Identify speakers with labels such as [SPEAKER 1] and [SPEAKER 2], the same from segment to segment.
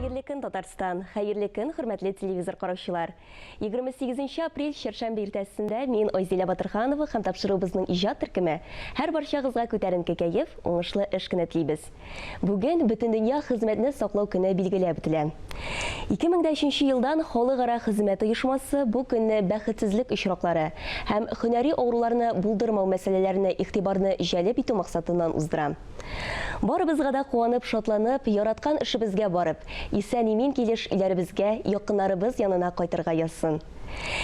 [SPEAKER 1] Хәерле көн, Татарстан. Хәерле көн, хөрмәтле телевизор караучылар. 28 апрель чәршәмбе иртәсендә мин Айзилә Батырханова һәм тапшыруыбызның иҗат төркеме һәр барчагызга күтәренке кәеф, уңышлы эш көне телибез. Бүген Бөтендөнья хезмәтне саклау көне билгеләп үтелә. 2003 елдан Халыкара хезмәт оешмасы бу көнне бәхетсезлек очраклары һәм һөнәри авыруларны булдырмау мәсьәләләренә игътибарны җәлеп итү максатыннан уздыра. Барыбызга да куанып, шатланып, яраткан эшебезгә барып, исән-имин килеш иләребезгә, якыннарыбыз янына кайтырга язсын.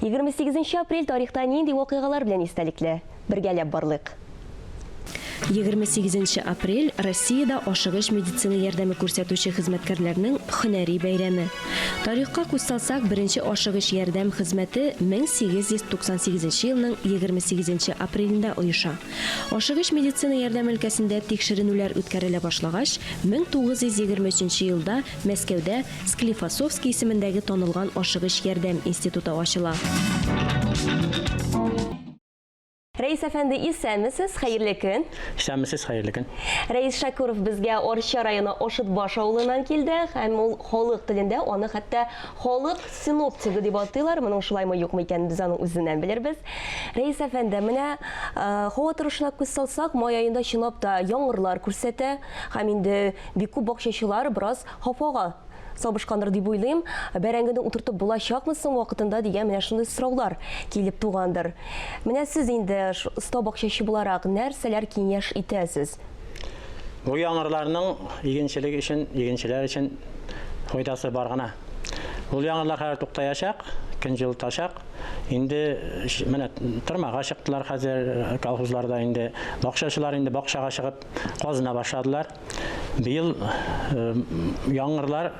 [SPEAKER 1] 28 апрель тарихта нинди вакыйгалар белән истәлекле? Бергәләп барлык.
[SPEAKER 2] 28 апрель Россиядә ашыгыч медицина ярдәме күрсәтүче хезмәткәрләрнең һөнәри бәйрәме. Тарихка күз салсак, беренче ашыгыч ярдәм хезмәте 1898 елның 28 апрелендә оеша. Ашыгыч медицина ярдәм өлкәсендә тикшеренүләр үткәрелә башлагач, 1923 елда Мәскәүдә Склифосовский исемендәге танылган ашыгыч ярдәм институты ачыла.
[SPEAKER 1] Рәис әфәнде, исәнмесез? Хәерле көн.
[SPEAKER 3] Исәнмесез, хәерле көн.
[SPEAKER 1] Рәис Шакуров безгә Орча районы Ошытбаш авылыннан килде, һәм ул халык телендә аны хәтта халык синоптигы дип атыйлар. Моның шулаймы юкмы икән, без аның үзеннән белербез. Рәис әфәнде, менә һава торышына күз салсак, май аенда чынлап та яңгырлар күрсәтә, һәм инде бик күп бакчачылар бераз хафага сабышкандыр дип уйлыйм. Бәрәңгене утыртып булачакмысың вакытында дигән менә шундый сораулар килеп тугандыр. Менә сез инде оста бакчачы буларак нәрсәләр киңәш итәсез?
[SPEAKER 3] Бу яңгырларның игенчелек өчен, игенчеләр өчен файдасы бар гына. Ул яңгырлар хәзер туктаячак, көн җылытачак. Инде менә тормага чыктылар хәзер колхозларда, инде бакчачылар инде бакчага чыгып казына башладылар. Быел яңгырлар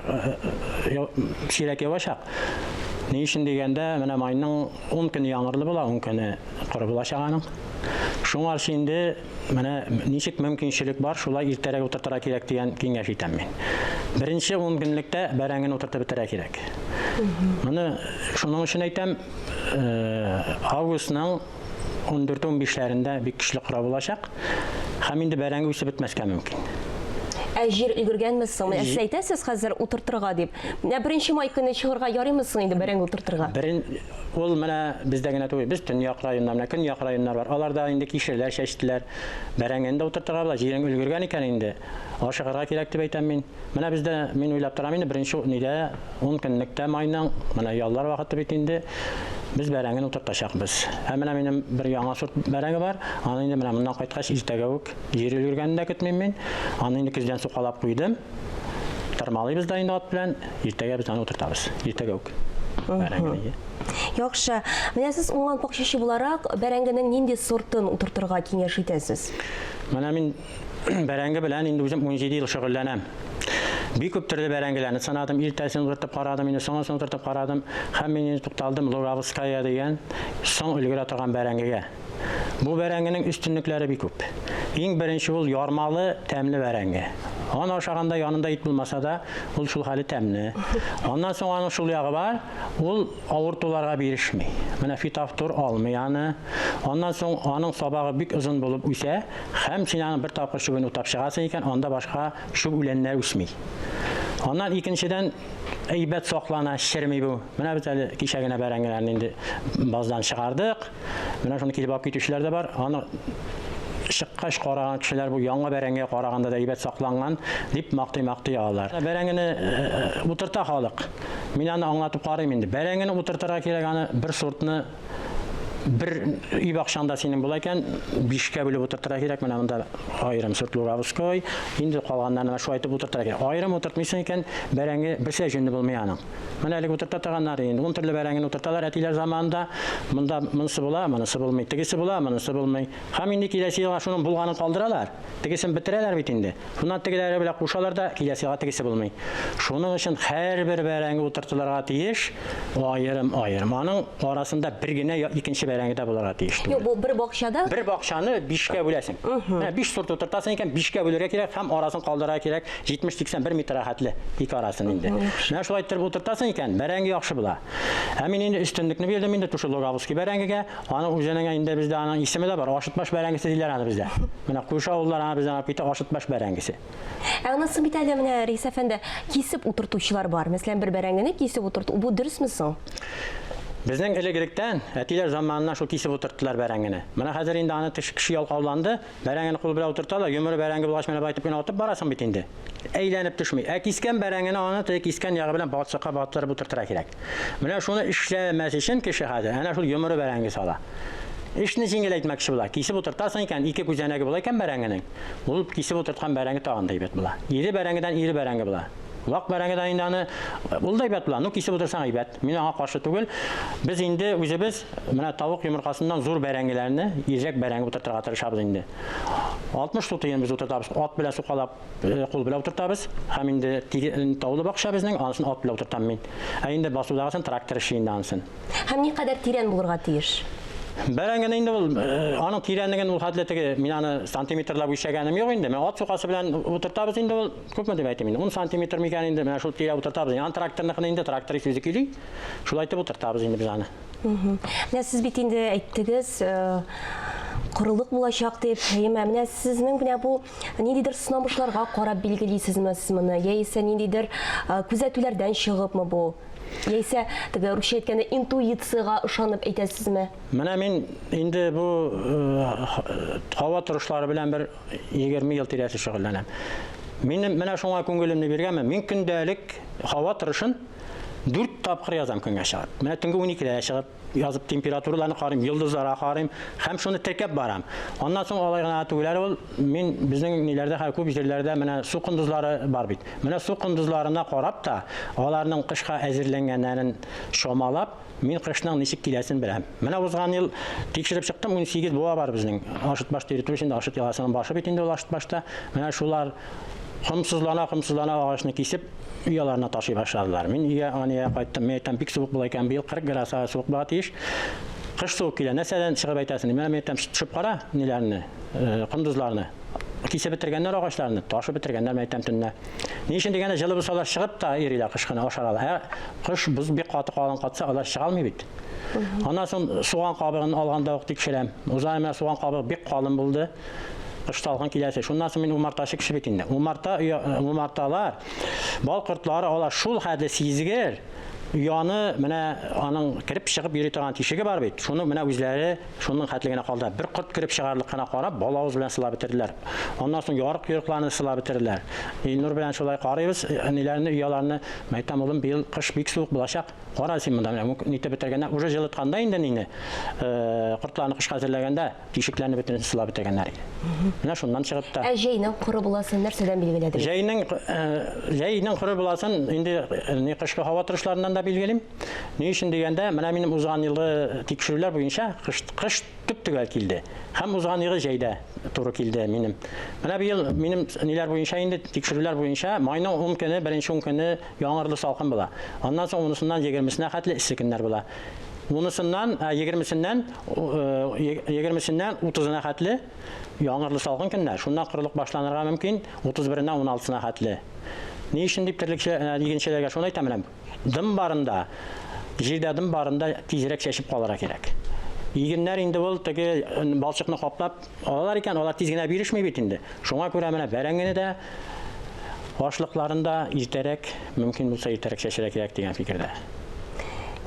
[SPEAKER 3] сирәк явачак. Ни өчен дигәндә, менә майның 10 көне яңгырлы була, 10 көне коры булачак аның. Шуңа инде менә ничек мөмкинчелек бар, шулай иртәрәк утыртырга кирәк дигән киңәш итәм мин. Беренче 10 көнлектә бәрәңгене утыртып бетерә кирәк. Моны шуның өчен әйтәм, августның 14-15ләрендә бик көчле кора булачак, һәм инде бәрәңге үсеп бетмәскә мөмкин.
[SPEAKER 1] Җир өлгергәнмесең? Менә сез әйтәсез хәзер утыртырга дип. Менә беренче май көне чыгарга ярыймысың инде бәрәңге утыртырга?
[SPEAKER 3] Ул менә бездә генә түгел, без төньяк районнар, менә көньяк районнар бар. Аларда инде кишерләр чәчтеләр. Бәрәңгене дә утыртырга була, җирең өлгергән икән инде. Ашыгарга кирәк дип әйтәм мин. Менә бездә мин уйлап торам инде беренче нидә 10 көнлектә майның, менә яллар вакыты бит инде. Без бәрәңгене утыртачакбыз. Һәм менә минем бер яңа сорт бәрәңге бар. Аны инде менә моннан кайткач иртәгә үк җир өлгергәнен дә көтмим мин. Аны инде көздән сукалап куйдым. Тормалыйбыз да инде ат белән, иртәгә без аны утыртабыз. Иртәгә үк. Бәрәңгене.
[SPEAKER 1] Яхшы. Менә сез уңган бакчачы буларак бәрәңгенең нинди сортын утыртырга киңәш итәсез?
[SPEAKER 3] Менә мин бәрәңге белән инде үзем 17 ел шөгыльләнәм. Бик күп төрле бәрәңгеләрне санадым, иртәсен утыртып карадым, инде соңын утыртып карадым, һәм мин тукталдым Луговская дигән соң өлгерә торган бәрәңгегә. Бу бәрәңгенең өстенлекләре бик күп. Иң беренче ул ярмалы, тәмле бәрәңге. Аны ашаганда янында ит булмаса да, ул шул хәле тәмле. Аннан соң аның шул ягы бар, ул авыртуларга бирешми. Менә фитофтор алмый аны. Аннан соң аның сабагы бик озын булып үсә, һәм син аны бер тапкыр чүбен утап чыгасың икән, анда башка чүп үләннәр үсми. Аннан икенчедән әйбәт саклана, шерми бу. Менә без әле кичә генә бәрәңгеләрне инде баздан чыгардык. Менә шуны килеп алып китүчеләр дә бар. Аны чыккач караган кешеләр бу яңа бәрәңгегә караганда да әйбәт сакланган дип мактый алар. Бәрәңгене утырта халык. Мин аны аңлатып карыйм инде. Бәрәңгене утыртырга кирәк, аны бер сортны bir үй бакчаңда синең була икән, 5кә бүлеп утыртырга кирәк. Менә монда айрым сорт Луговской, инде калганнарны шулай итеп утыртырга кирәк. Айрым утыртмыйсың икән, бәрәңге берсә җүнле булмый аның. Менә әле утырта торганнар инде 10 төрле бәрәңгене утырталар, әтиләр заманында монда монысы була, монысы булмый, тегесе була, монысы булмый. Һәм инде киләсе елга шуның булганын калдыралар. Тегесен бетерәләр бит инде. Шуннан тегеләре белән кушалар да киләсе елга тегесе булмый. Шуның өчен һәрбер бәрәңге утыртылырга тиеш, айрым. Аның арасында бер генә икенче бәрәңгедә булырга тиеш.
[SPEAKER 1] Юк, бу бер бакчада
[SPEAKER 3] Бер бакчаны 5-кә бүләсең. 5 сорт утыртасың икән, 5-кә бүләргә кирәк һәм арасын калдырырга кирәк. 70-81 метр рәхәтле ике арасын инде. Менә шулай итеп утыртасың икән, бәрәңге яхшы була. Ә мин инде өстенлекне бирдем инде тушы Луговский бәрәңгегә. Аны үзенең инде бездә аның исеме дә бар. Ашытбаш бәрәңгесе диләр аны бездә. Менә күрше авыллар аны бездә алып китә Ашытбаш бәрәңгесе.
[SPEAKER 1] Анысы бит әле менә Рәис әфәнде кисеп утыртучылар бар. Мәсәлән, бер бәрәңгене кисеп утырту. Бу дөресме соң?
[SPEAKER 3] Безнең элегректән әтиләр заманында шул кисеп утырттылар бәрәңгене. Менә хәзер инде аны кеше ялкауланды, бәрәңгене кул белән утырталар, йомры бәрәңге булгач менә байтып кына атып барасың бит инде. Әйләнеп төшми. Ә кискән бәрәңгене аны кискән ягы белән батсыкка батырып утыртырга кирәк. Менә шуны эшләмәс өчен кеше хәзер әнә шул йомры бәрәңге сала. Эшне җиңеләйтмәкче була. Кисеп утыртасың икән, ике күзәнәге була икән бәрәңгенең. Ул кисеп утырткан бәрәңге тагын да әйбәт була. Ире бәрәңгедән ире бәрәңге була. Вак бәрәңгедән инде аны ул да әйбәт була. Ну кисеп утырсаң әйбәт. Мин аңа каршы түгел. Без инде үзебез менә тавык йомыркасыннан зур бәрәңгеләрне ирек бәрәңге утыртырга тырышабыз инде. 60 сутыен без утыртабыз. Ат белән сукалап, кул белән утыртабыз. Һәм инде таулы бакча безнең, анысын ат белән утыртам мин. Ә инде басудагысын трактор эше инде анысын.
[SPEAKER 1] Һәм никадәр тирән булырга тиеш?
[SPEAKER 3] Бәрәңгене инде ул аның тирәнлеген ул хәтлетеге мин аны сантиметрлап үлчәгәнем юк инде. Мен ат сукасы белән утыртабыз инде ул күпме дип әйтим инде. 10 сантиметр микән инде менә шул тирә утыртабыз. Аны тракторныкны инде трактор үзе кили. Шулай итеп утыртабыз инде без аны.
[SPEAKER 1] Менә сез бит инде әйттегез, корылык булачак дип. Менә сезнең менә бу ниндидер сынамышларга карап билгелисезме сез моны? Яисә ниндидер күзәтүләрдән чыгыпмы бу? Яисә теге русча әйткәндә интуицияга ышанып әйтәсезме?
[SPEAKER 3] Менә мин инде бу һава торышлары белән бер 20 ел тирәсе шөгыльләнәм. Мин менә шуңа күңелемне биргәнмен. Мин көндәлек һава торышын 4 тапкыр язам көнгә чыгып. Менә төнге 12дә чыгып язып температураларны карыйм, йолдызларга карыйм, һәм шуны теркәп барам. Аннан соң алай гына түгеләр ул мин безнең ниләрдә һәр күп җирләрдә менә су кындызлары бар бит. Менә су кындызларына карап та, аларның кышка әзерләнгәннәрен шомалап, мин кышның ничек киләсен беләм. Менә узган ел тикшереп чыктым, 18 буа бар безнең Ашытбаш территориясендә, Ашыт ялгасының башы бит инде ул Ашытбашта. Менә шулар хымсызлана агачны кисеп уяларына ташый башладылар. Мин аны кайттым, мәйтәм бик суык була икән, быел 40 градуска суык була тиеш. Кыш суык килә, нәрсәдән чыгып әйтәсең? Менә мәйтәм төшеп кара ниләрне, кындызларны. Кисеп бетергәннәр агачларны, ташып бетергәннәр мәйтәм төнне. Ни өчен дигәндә җылы булсалар чыгып та ириләр кышкыны ашаралар. Кыш буз бик каты калын катса алар чыга алмый бит. Аннан соң суган кабыгын алганда ук тикшерәм. Узай менә суган кабыгы бик калын булды. Кышталган киләсе. Шуннан соң мин умартачы кеше бит инде. Умарталар, бал кортлары алар шул хәтле сизгер. Яны менә аның кирип чыгып йөри торган тишеге бар бит. Шуны менә үзләре шуның хәтлегенә калды. Бер корт кирип чыгарлык кына карап, балавыз белән сылап бетерделәр. Аннан соң ярык йөркларны сылап бетерделәр. Нур белән шулай карыйбыз, ниләрне уяларны, мәйтәм улым быел кыш бик суык булачак. Кара син монда менә нитә бетергәннәр, уже җылытканда инде нине. Кортларны кышка әзерләгәндә тишекләрне бөтен сылап бетергәннәр иде. Менә шуннан чыгып та.
[SPEAKER 1] Ә җәйнең коры буласын нәрсәдән билгеләдер?
[SPEAKER 3] Җәйнең коры буласын инде кышкы һава торышларыннан да билгелим. Ни өчен дигәндә, менә минем узган елгы тикшерүләр буенча кыш төп-төгәл килде. Һәм узган елгы җәйдә туры килде минем. Менә быел минем ниләр буенча инде тикшерүләр буенча майның 10 көне, беренче 10 көне яңгырлы салкын була. Аннан соң унысыннан 20сенә хәтле исе көннәр була. Унысыннан 20сеннән 30-на хәтле яңгырлы салкын көннәр. Шуннан кырылык башланырга мөмкин 31-нән 16-сына хәтле. Ни өчен дип дигәнчеләргә шуны әйтәм. Дым барында, җирдә дым барында тизрәк чәчеп калырга кирәк. Игеннәр инде ул теге балчыкны каплап алалар икән, алар тиз генә бирешмәй бит инде. Шуңа күрә менә бәрәңгене дә ашлыкларында иртәрәк, мөмкин булса иртәрәк чәчәргә кирәк дигән фикердә.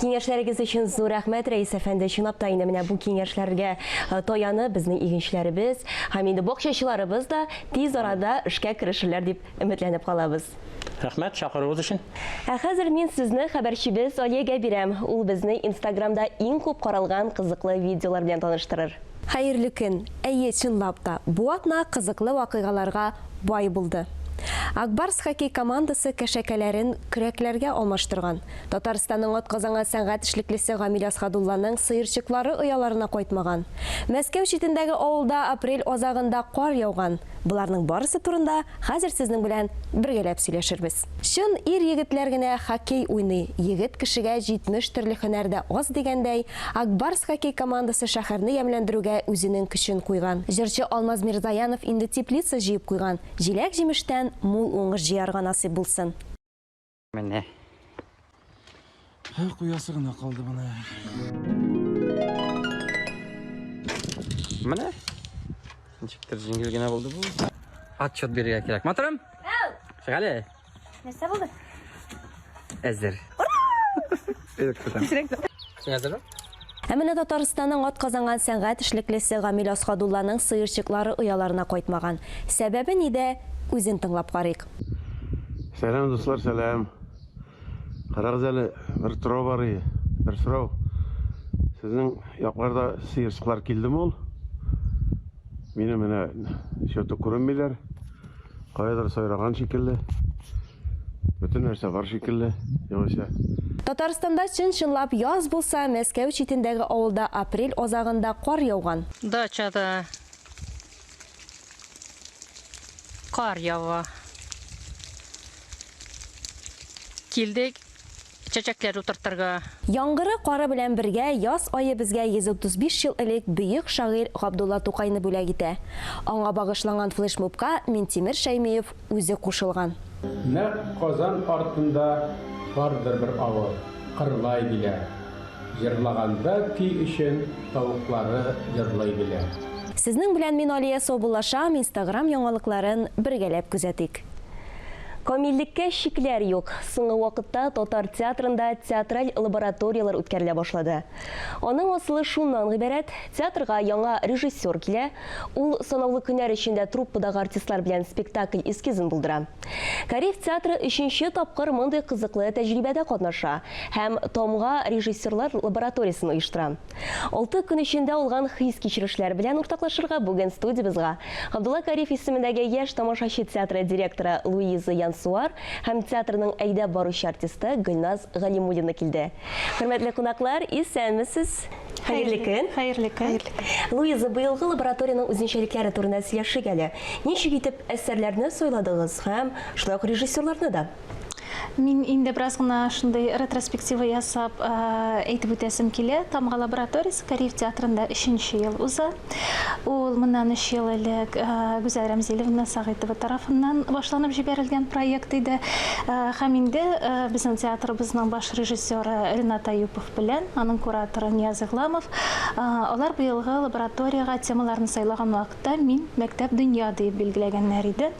[SPEAKER 1] Киңәшләрегез өчен зур рәхмәт, Рәис әфәнде. Чынлап та инде менә бу киңәшләргә таяны безнең игенчеләребез, һәм инде бакчачыларыбыз да тиз арада эшкә керешерләр дип өметләнеп калабыз.
[SPEAKER 3] Рәхмәт чакыруыгыз өчен.
[SPEAKER 1] Ә хәзер мин сезне хәбәрчебез Алиягә бирәм. Ул безне Инстаграмда иң күп каралган кызыклы видеолар белән таныштырыр. Хәерле көн. Әйе, чынлап та, бу атна кызыклы вакыйгаларга бай булды.
[SPEAKER 2] Акбарс хоккей командасы кәшәкәләрен көрәкләргә алмаштырган. Татарстанның атказанган сәнгать эшлеклесе Гамил Асхадулланың сыерчыклары ояларына кайтмаган. Мәскәү читендәге авылда апрель азагында кар яуган. Буларның барысы турында хәзер сезнең белән бергәләп сөйләшербез. Шын ир-егетләр генә хоккей уйный. Егет кешегә 70 төрле һөнәрдә аз дигәндәй, Акбарс хоккей командасы шәһәрне ямьләндерүгә үзенең көчен куйган. Җырчы Алмаз Мирзаянов инде теплица җыеп куйган. Җиләк-җимештән мул уңыш җыярга насыйп булсын.
[SPEAKER 4] Менә.
[SPEAKER 5] Куясы гына калды моны.
[SPEAKER 4] Менә. Ничектер җиңел генә булды бу. Отчет бирергә кирәк. Матырым? Шәгали.
[SPEAKER 6] Нәрсә булды?
[SPEAKER 4] Әзер. Әзер.
[SPEAKER 2] Ә менә Татарстанның атказанган сәнгать эшлеклесе Гамил Асхадулланың сыерчыклары ояларына кайтмаган. Сәбәбе нидә? Үзен тыңлап карыйк.
[SPEAKER 7] Сәлам дуслар, сәлам. Карагыз әле, бер торау бар иде, бер сорау. Сезнең якларда сыерчыклар килдеме ул? Мине менә шөтө күренмиләр. Кайдыр сайраган шикелле. Бөтен нәрсә бар шикелле. Югыйсә.
[SPEAKER 2] Татарстанда чын-чынлап яз булса, Мәскәү читендәге авылда апрель азагында кар яуган.
[SPEAKER 6] Дачада кар ява. Килдек чәчәкләр утыртырга.
[SPEAKER 2] Яңгыры кары белән бергә яз айы безгә 135 ел элек бөек шагыйрь Габдулла Тукайны бүләк итә. Аңа багышланган флешмобка Минтимер Шәймиев үзе кушылган.
[SPEAKER 8] Нәкъ Казан артында бардыр бер авыл, Кырлай диләр. Җырлаганда көй өчен тавыклары җырлый диләр.
[SPEAKER 2] Сезнең белән мин Алия Собулашам, Instagram яңалыкларын бергәләп күзәтик.
[SPEAKER 1] Камиллеккә шикләр юк. Соңгы вакытта Татар театрында театраль лабораториялар үткәрелә башлады. Аның асылы шуннан гыйбарәт: театрга яңа режиссер килә, ул санаулы көннәр эчендә труппадагы артистлар белән спектакль эскизын булдыра. Кариф театры 3нче тапкыр мондый кызыклы тәҗрибәдә катнаша һәм Томга режиссерлар лабораториясын оештыра. 6 көн эчендә алган хис-кичерешләр белән уртаклашырга бүген студиябызга Габдулла Кариф исемендәге яшь тамашачы театры директоры Луиза Суар һәм театрның әйдәп баручы артисты Гөлназ Галимуллина килде. Хөрмәтле кунаклар, исәнмесез? Хәерле көн.
[SPEAKER 6] Хәерле көн.
[SPEAKER 1] Луиза, быелгы лабораторияның үзенчәлекләре турында сөйләшик әле. Ничек итеп әсәрләрне сайладыгыз һәм шулай ук режиссерларны да?
[SPEAKER 6] Мин инде бераз гына шундый ретроспектива ясап әйтеп үтәсем килә. Тамга лабораториясе Кариф театрында 3нче ел уза. Ул моннан 3 ел элек Гүзәл Рәмзиловна Сагыйтова тарафыннан башланып җибәрелгән проект иде. Һәм инде безнең театрыбызның баш режиссеры Ринат Аюпов белән аның кураторы Нияз Игламов алар быелгы лабораторияга темаларны сайлаган вакытта мин мәктәп дөнья дип билгеләгәннәр иде.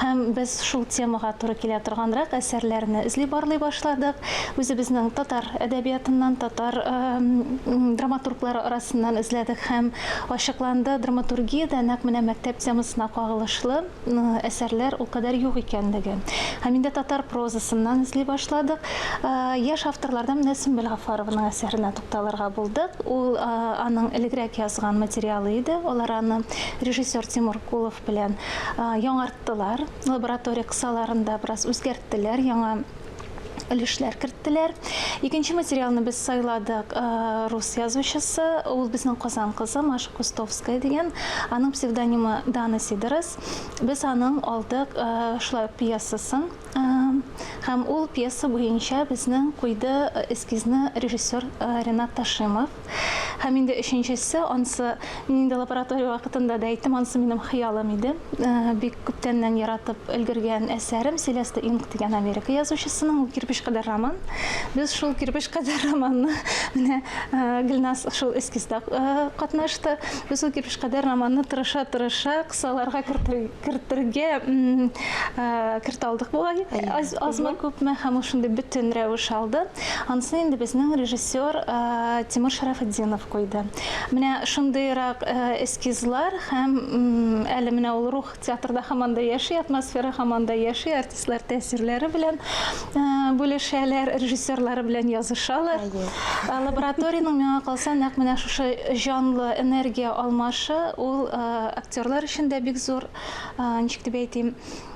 [SPEAKER 6] Һәм без шул темага туры килә торганрак әсәрләрне эзли барлый башладык. Үзебезнең татар әдәбиятыннан, татар драматурглары арасыннан эзләдек һәм ачыкланды драматургиядә нәкъ менә мәктәп темасына кагылышлы әсәрләр ул кадәр юк икәнлеге. Һәм инде татар прозасыннан эзли башладык. Яшь авторлардан менә Сөмбел Гафаровның әсәренә тукталырга булдык. Ул аның элегрәк язган материалы иде. Алар аны режиссер Тимур Кулов белән яңарттылар. Лаборатория кысаларында бераз үзгәрттеләр, яңа өлешләр керттеләр. Икенче материалны без сайладык рус язучысы, ул безнең Казан кызы Маша Кустовская дигән, аның псевдонимы Дана Сидорос. Без аның алдык шулай пьесасын һәм ул пьеса буенча безнең куйды эскизны режиссер Ренат Ташимов. Һәм инде өченчесе, анысы мин инде лаборатория вакытында да әйттем, анысы минем хыялым иде. Бик күптәннән яратып өлгергән әсәрем Селеста Инг дигән Америка язучысының «Кирпич кадәр роман». Без шул «Кирпич кадәр романны» менә Гөлназ шул эскизда катнашты. Без ул «Кирпич кадәр романны» тырыша кысаларга кертергә керт алдык бугай. Азмы күпме һәм шундый бөтен рәвеш алды. Анысы инде безнең режиссер Тимур Шарафетдинов куйды. Менә шундыйрак эскизлар һәм әле менә ул рух театрда һаман да яши, атмосфера һаман да яши, артистлар тәэсирләре белән бүлешәләр, режиссерлары белән язышалар. Лабораторияның миңа калса нәкъ менә шушы жанлы энергия алмашы ул актерлар өчен дә бик зур, ничек дип әйтим,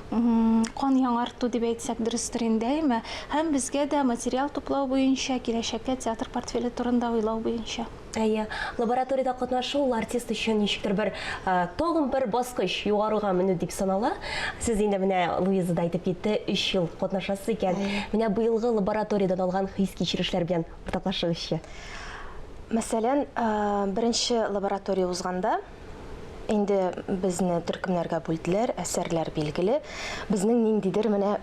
[SPEAKER 6] кан яңарту дип әйтсәк дөрестер инде, һәм безгә дә материал туплау буенча, киләчәккә театр портфеле турында уйлау буенча.
[SPEAKER 1] Әйе, лабораторияда катнашу ул артист өчен ничектер бер тагын бер баскыч югарыга менү дип санала. Сез инде менә Луиза да әйтеп китте, 3 ел катнашасы икән. Менә быелгы лабораториядан алган хис-кичерешләр белән уртаклашыгызчы.
[SPEAKER 5] Мәсәлән, беренче лаборатория узганда, инде безне төркемнәргә бүлделәр, әсәрләр билгеле. Безнең ниндидер менә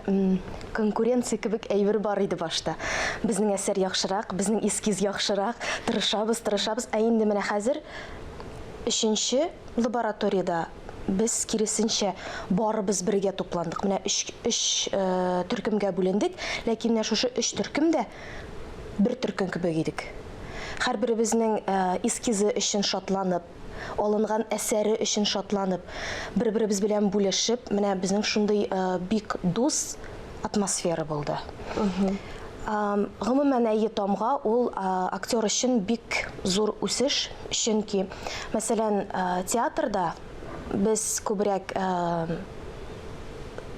[SPEAKER 5] конкуренция кебек әйбер бар иде башта. Безнең әсәр яхшырак, безнең эскиз яхшырак, тырышабыз. Ә инде менә хәзер 3нче лабораторияда без киресенчә барыбыз бергә тупландык. Менә 3 төркемгә бүлендек, ләкин менә шушы 3 төркемдә бер төркем кебек идек. Һәрберебезнең эскизы өчен шатланып, алынган әсәре өчен шатланып, бер-беребез белән бүлешеп, менә безнең шундый бик дус атмосфера булды. Гомумән әйе тамга ул актер өчен бик зур үсеш, чөнки мәсәлән театрда без күбрәк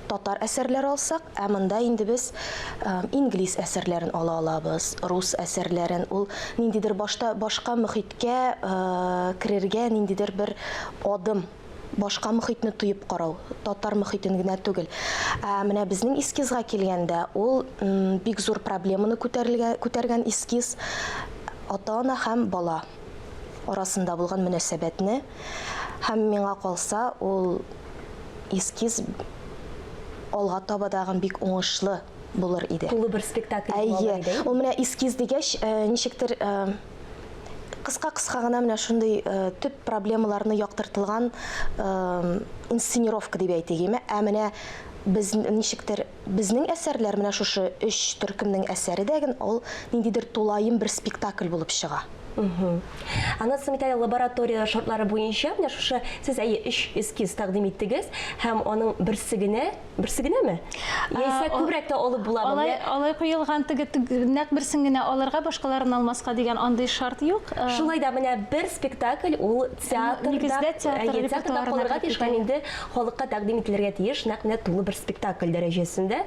[SPEAKER 5] татар әсәрләр алсак, ә монда инде без инглиз әсәрләрен ала алабыз, рус әсәрләрен. Ул ниндидер башка мөхиткә керергә ниндидер бер адым, башка мөхитне туеп карау, татар мөхитен генә түгел. Менә безнең эскизга килгәндә, ул бик зур проблеманы күтәргән эскиз ата-ана һәм бала арасында булган мөнәсәбәтне, һәм миңа калса, ул эскиз алга табадагы бик уңышлы булыр иде.
[SPEAKER 1] Тулы бер спектакль булыр иде.
[SPEAKER 5] Ул менә эскиз дигәч, ничектер кыска гына менә шундый төп проблемаларны яктыртылган инсценировка дип әйтегеме, ә менә без ничектер безнең әсәрләр менә шушы 3 төркемнең әсәре дәген, ул ниндидер тулайым бер спектакль булып чыга.
[SPEAKER 1] Анысы митәле лаборатория шартлары буенча, менә шушы сез 3 эскиз тәкъдим иттегез, һәм аның берсе генәме? Яисә күбрәк тә алып буламы?
[SPEAKER 6] Алай куелган нәкъ берсен генә алырга, башкаларын алмаска дигән андый шарт юк.
[SPEAKER 1] Шулай да менә бер спектакль ул театрда калырга тиеш, һәм инде халыкка тәкъдим ителергә тиеш, нәкъ менә тулы бер спектакль дәрәҗәсендә.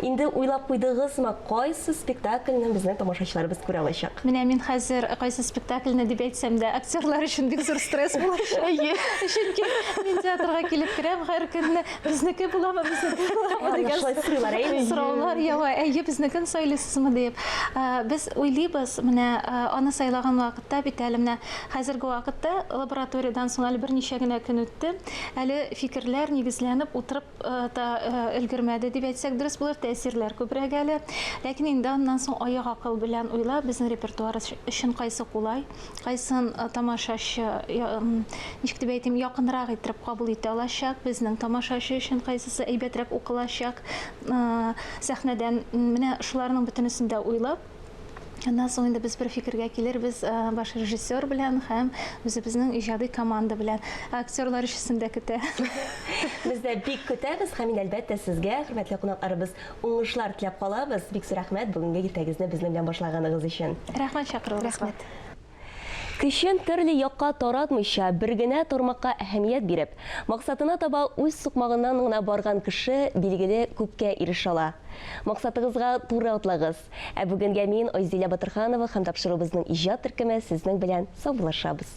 [SPEAKER 1] Инде уйлап куйдыгызмы, кайсы спектакльне безнең тамашачыларыбыз күрә алачак?
[SPEAKER 6] Менә мин хәзер кайсы спектакльне дип әйтсәм дә, актерлар өчен бик зур стресс булачак. Чөнки мин театрга килеп керәм, һәр көнне безнеке буламы дигән сораулар ява, безнекен сайлыйсызмы дип. Без уйлыйбыз, менә аны сайлаган вакытта бит әле менә хәзерге вакытта лабораториядан соң әле берничә генә көн үтте. Әле фикерләр нигезләнеп утырып та өлгермәде дип әйтсәк дөрес булыр, тәэсирләр күбрәк әле. Ләкин инде аннан соң аяк акыл белән уйлап, безнең репертуар өчен кайсы кулай, кайсын тамашачы ничек дип әйтим, якынрак итеп кабул итә алачак, безнең тамашачы өчен кайсысы әйбәтрәк укылачак, сәхнәдән менә шуларның бөтенесен дә уйлап, аннан соң инде без бер фикергә килербез баш режиссер белән һәм үзебезнең иҗади команда белән. Актерлар өчен дә көтә.
[SPEAKER 1] Без дә бик көтәбез һәм әлбәттә сезгә, хөрмәтле кунакларыбыз, уңышлар теләп калабыз. Бик зур рәхмәт бүгенге иртәгезне безнең белән башлаганыгыз өчен.
[SPEAKER 6] Рәхмәт чакыруыгызга.
[SPEAKER 1] Көчен төрле якка таратмыйча, бер генә тармакка әһәмият биреп, максатына таба үз сукмагыннан гына барган кеше билгеле күпкә ирешә ала. Максатыгызга туры атлагыз. Бүгенгә мин Айзилә Батырханова һәм тапшырубызның иҗат төркеме сезнең белән саубуллашабыз.